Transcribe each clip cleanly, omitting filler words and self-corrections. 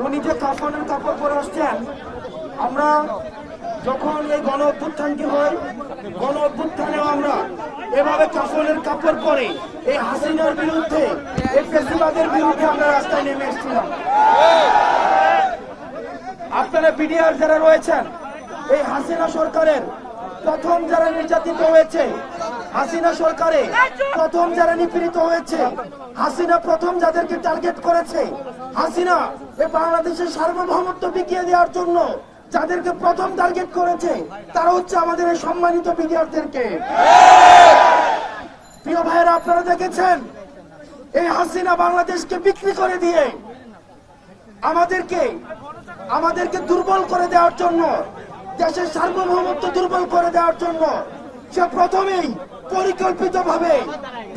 উনি যে কাফনের কাপড় পরে আসছেন, আমরা যখন এই গণ অভ্যুত্থানটি হয়, গণ অভ্যুত্থানেও আমরা এভাবে কাফনের কাপড় পরে এই হাসিনার বিরুদ্ধে, এই ফ্যাসিবাদের বিরুদ্ধে আমরা রাস্তায় নেমে এসেছিলাম। আপনারা বিডিআর যারা রয়েছেন, এই হাসিনা সরকারের প্রথম যারা নির্যাতিত হয়েছে, হাসিনা সরকারে প্রথম যারা নিপীড়িত হয়েছে, হাসিনা প্রথম যাদেরকে টার্গেট করেছে, হাসিনা এই বাংলাদেশের সার্বভৌমত্ব বিকিয়ে দেওয়ার জন্য যাদেরকে প্রথম টার্গেট করেছে, তারা হচ্ছে আমাদের এই সম্মানিত বিডিআরদেরকে। প্রিয় ভাইয়েরা, আপনারা দেখেছেন এই হাসিনা বাংলাদেশকে বিক্রি করে দিয়ে আমাদেরকে দুর্বল করে দেওয়ার জন্য, দেশের সার্বভৌমত্ব দুর্বল করে দেওয়ার জন্য সে প্রথমেই পরিকল্পিতভাবে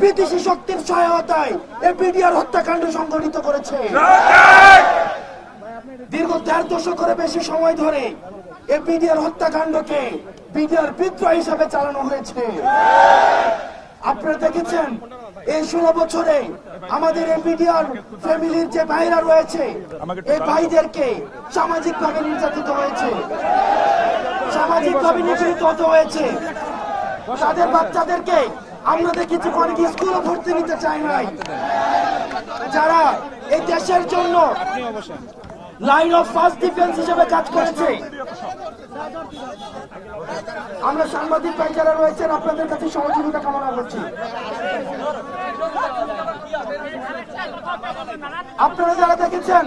বিদেশি শক্তির সহায়তায় এই বিডিআর হত্যাকাণ্ড সংঘটিত করেছে। দীর্ঘ ১.৫ দশকের বেশি সময় ধরে এই বিডিআর হত্যাকাণ্ডকে বিডিআর বিদ্রোহ হিসাবে চালানো হয়েছে। আপনারা দেখেছেন এই ১৬ বছরে আমাদের এই বিডিআর ফ্যামিলির যে ভাইরা রয়েছে, এই ভাইদেরকে সামাজিকভাবে নির্যাতিত হয়েছে, সামাজিকভাবে নিপীড়িত হতে হয়েছে। তাদের বাচ্চাদেরকে আমরা দেখেছি অনেক স্কুলে ভর্তি নিতে চায় নাই, যারা এই দেশের জন্য লাইন অফ ফার্স্ট ডিফেন্স হিসেবে কাজ করেছে। আমরা সাংবাদিক ভাই যারা রয়েছেন, আপনাদের কাছে সহযোগিতা কামনা করছি। আপনারা যারা দেখেছেন,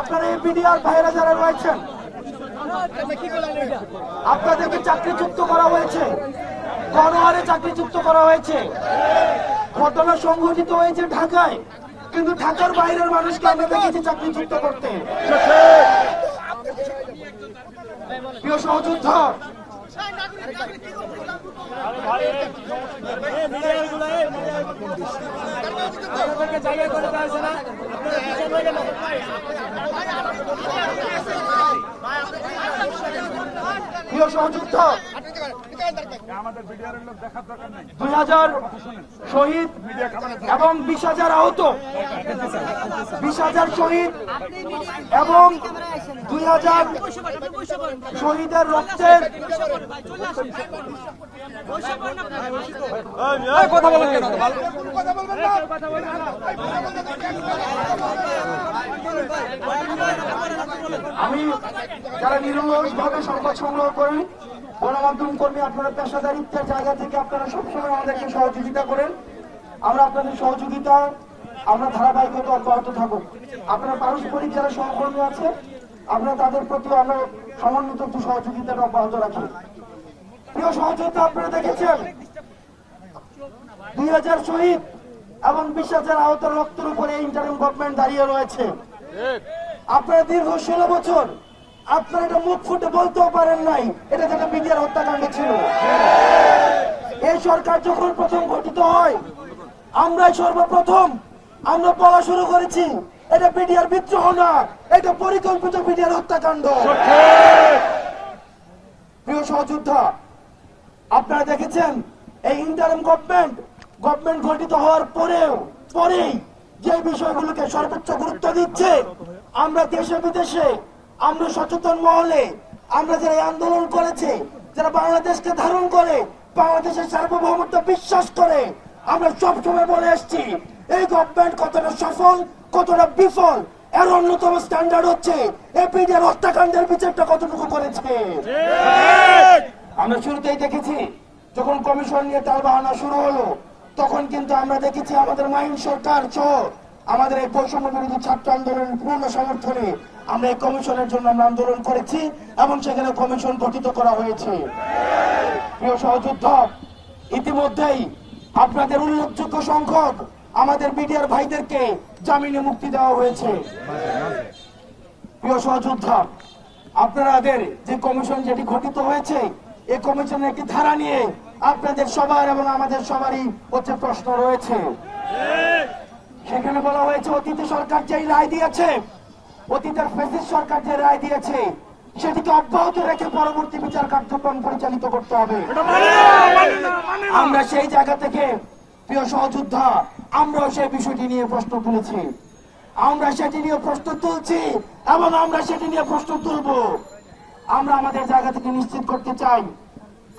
আপনারা এই বিডিআর ভাইরা যারা রয়েছেন, আপনাদেরকে চাকরিচ্যুত করা হয়েছে, গণহারে চাকরিচ্যুত করা হয়েছে। ঘটনা সংঘটিত হয়েছে ঢাকায়, কিন্তু ঢাকার বাইরের মানুষকে আমরা দেখেছি চাকরিচ্যুত করতে। প্রিয় সহযোদ্ধা, প্রিয় সহযোদ্ধা, ২০০০ শহীদ এবং ২০,০০০ আহত, ২০,০০০ শহীদ এবং ২০০০ শহীদের রক্তের কথা বলেন কেন? আমি যারা নিরলসভাবে সংবাদ সংগ্রহ করেন, গণমাধ্যম কর্মী, আপনারা পেশাদারিত্বের জায়গা থেকে আপনারা সবসময় আমাদেরকে সহযোগিতা করেন। আমরা আপনাদের সহযোগিতা, আমরা ধারাবাহিকতা অব্যাহত থাকুক। আপনারা পারস্পরিক যারা সহকর্মী আছে, আমরা তাদের প্রতি আমরা সমন্বিত একটু সহযোগিতাটা অব্যাহত রাখি। প্রিয় সহযোগিতা, আপনারা দেখেছেন ২০০০ শহীদ এবং ২০,০০০ আহত রক্তের উপরে ইন্টারিম গভর্নমেন্ট দাঁড়িয়ে রয়েছে। আপনারা দীর্ঘ ১৬ বছর আপনারা এটা মুখ ফুটে বলতেও পারেন নাই এটা যেটা বিডিআর হত্যাকাণ্ড ছিল। এই সরকার যখন প্রথম গঠিত হয়, আমরাই সর্বপ্রথম আমরা বলা শুরু করেছি এটা বিডিআর বিদ্রোহ না, এটা পরিকল্পিত বিডিআর হত্যাকাণ্ড। প্রিয় সহযোদ্ধা, আপনারা দেখেছেন এই ইন্টারিম গভর্নমেন্ট গঠিত হওয়ার পরেই যে বিষয়গুলোকে সর্বোচ্চ গুরুত্ব দিচ্ছে, আমরা দেশে বিদেশে, আমরা সচেতন মহলে, আমরা যারা আন্দোলন করেছে, যারা বাংলাদেশকে ধারণ করে, বাংলাদেশের সার্বভৌমত্ব বিশ্বাস করে, আমরা সবসময় বলে এসছি এই গভর্নমেন্ট কতটা সফল, কতটা বিফল, এর অন্যতম স্ট্যান্ডার্ড হচ্ছে এই বিডিআর হত্যাকাণ্ডের বিচারটা কতটুকু করেছে। আমরা শুরুতেই দেখেছি যখন কমিশন নিয়ে টালবাহানা শুরু হলো, তখন কিন্তু আমরা দেখেছি আমাদের মাইন সরকার সহ আমাদের এই বৈষম্য বিরোধী ছাত্র আন্দোলনের পূর্ণ সমর্থনে আমরা এই কমিশনের জন্য আমরা আন্দোলন করেছি এবং সেখানে কমিশন গঠিত করা হয়েছে। প্রিয় সহযোদ্ধা, ইতিমধ্যেই আপনাদের উল্লেখযোগ্য সংখ্যক আমাদের বিডিআর ভাইদেরকে জামিনে মুক্তি দেওয়া হয়েছে। প্রিয় সহযোদ্ধা, আপনাদের যে কমিশন যেটি গঠিত হয়েছে, এই কমিশনের একটি ধারা নিয়ে আপনাদের সবার এবং আমাদের সবারই হচ্ছে প্রশ্ন রয়েছে। সেখানে বলা হয়েছে অতীতে সরকার যে রায় দিয়েছে, অতীতের ফ্যাসিস্ট সরকার যে রায় দিয়েছে, সেটিকে অব্যাহত রেখে পরবর্তী বিচার কার্যক্রম পরিচালিত করতে হবে। আমরা সেই জায়গা থেকে প্রিয় সহযোদ্ধা আমরাও সেই বিষয়টি নিয়ে প্রশ্ন তুলেছি, আমরা সেটি নিয়ে প্রশ্ন তুলছি এবং আমরা সেটি নিয়ে প্রশ্ন তুলব। আমরা আমাদের জায়গা থেকে নিশ্চিত করতে চাই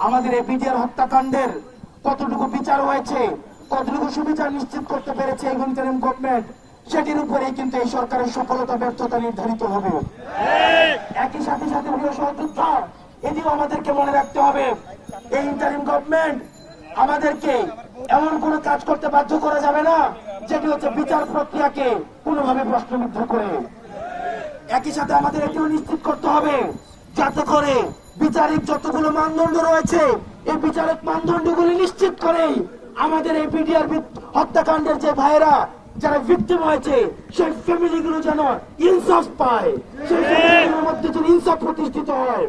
আমাদের এই বিডিআর হত্যাকাণ্ডের কতটুকু বিচার হয়েছে, কতটুকু সুবিচার নিশ্চিত করতে পেরেছে এই ইন্টারিম গভর্নমেন্ট, সেটির উপরেই কিন্তু এই সরকারের সফলতা ব্যর্থতা নির্ধারিত হবে। একই সাথে সাথে প্রিয় সহযোদ্ধা, এটিও আমাদেরকে মনে রাখতে হবে এই ইন্টারিম গভর্নমেন্ট আমাদেরকে এমন কোন কাজ করতে বাধ্য করা যাবে না যেটি হচ্ছে বিচার প্রক্রিয়াকে কোনোভাবে প্রশ্নবিদ্ধ করে। একই সাথে আমাদের এটিও নিশ্চিত করতে হবে যাতে করে বিচারিক যতগুলো মানদণ্ড রয়েছে এই বিচারিক মানদণ্ডগুলি নিশ্চিত করে আমাদের এই বিডিআর হত্যাকাণ্ডের যে ভাইরা যারা ভিকটিম হয়েছে সেই ফ্যামিলিগুলো যেন ইনসাফ পায়, সেই ফ্যামিলিগুলোর মধ্যে যেন ইনসাফ প্রতিষ্ঠিত হয়।